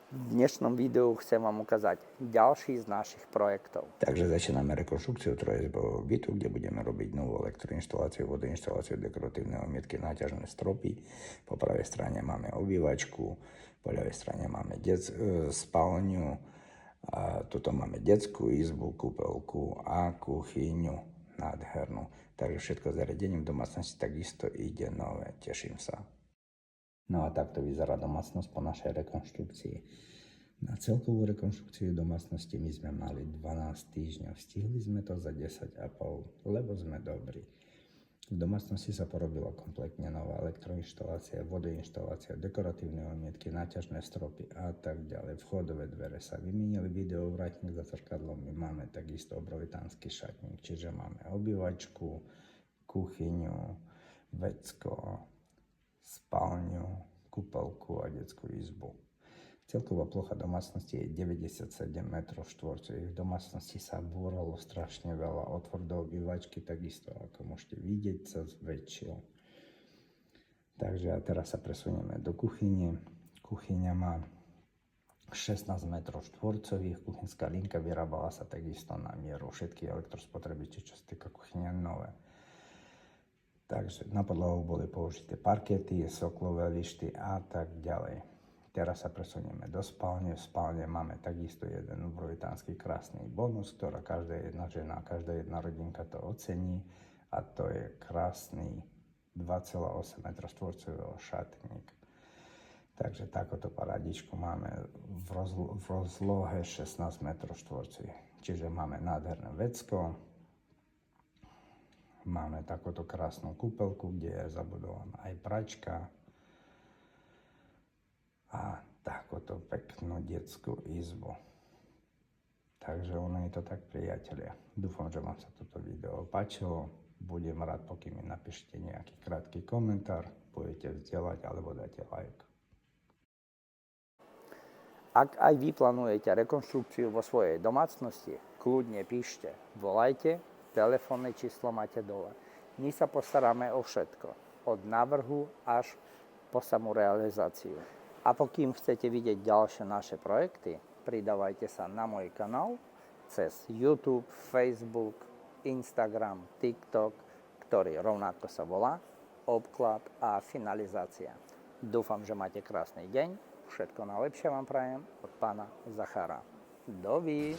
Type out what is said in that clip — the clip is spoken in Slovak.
V dnešnom videu chcem vám ukázať ďalší z našich projektov. Takže začíname rekonštrukciu trojizbového bytu, kde budeme robiť novú elektroinštaláciu, vodoinštaláciu, dekoratívne omietky, náťažné stropy. Po pravej strane máme obývačku, po ľavej strane máme spálňu, a tuto máme detskú izbu, kúpeľku a kuchyňu nádhernú. Takže všetko zariadenie v domácnosti takisto ide nové, teším sa. No a takto vyzerá domácnosť po našej rekonštrukcii. Na celkovú rekonštrukciu domácnosti my sme mali 12 týždňov. Stihli sme to za 10,5, lebo sme dobrí. V domácnosti sa porobila kompletne nová elektroinštalácia, vodoinštalácia, dekoratívne omietky, náťažné stropy a tak ďalej. Vchodové dvere sa vymienili, videovrátnik za zrkadlom. My máme takisto obrovitánsky šatník, čiže máme obývačku, kuchyňu, vecko, spálňu, kúpeľku a detskú izbu. Celková plocha domácnosti je 97 m². V domácnosti sa búralo strašne veľa. Otvor do obývačky takisto, ako môžete vidieť, sa zväčšil. Takže a teraz sa presunieme do kuchyne. Kuchyňa má 16 m². Kuchynská linka vyrábala sa takisto na mieru. Všetky elektrospotrebiče, čo sa týka kuchyne, nové. Takže na podlahu boli použité parkety, soklové lišty a tak ďalej. Teraz sa presunieme do spálne. V spálne máme takisto jeden obrovitánsky krásny bonus, ktorá každá jedna žena, každá jedna rodinka to ocení. A to je krásny 2,8 m² šatník. Takže takúto paradičku máme v rozlohe 16 m². Čiže máme nádherné vecko. Máme takúto krásnu kúpeľku, kde je zabudovaná aj pračka. A takúto peknú detskú izbu. Takže ono je to tak, priatelia. Dúfam, že vám sa toto video páčilo. Budem rád, pokým mi napíšete nejaký krátky komentár, budete vzdelať alebo dáte like. Ak aj vy plánujete rekonštrukciu vo svojej domácnosti, kľudne píšte, volajte, telefónne číslo máte dole. My sa postaráme o všetko, od návrhu až po samú realizáciu. A pokým chcete vidieť ďalšie naše projekty, pridávajte sa na môj kanál cez YouTube, Facebook, Instagram, TikTok, ktorý rovnako sa volá Obklad a finalizácia. Dúfam, že máte krásny deň. Všetko najlepšie vám prajem od pána Zachara. Dovidenia.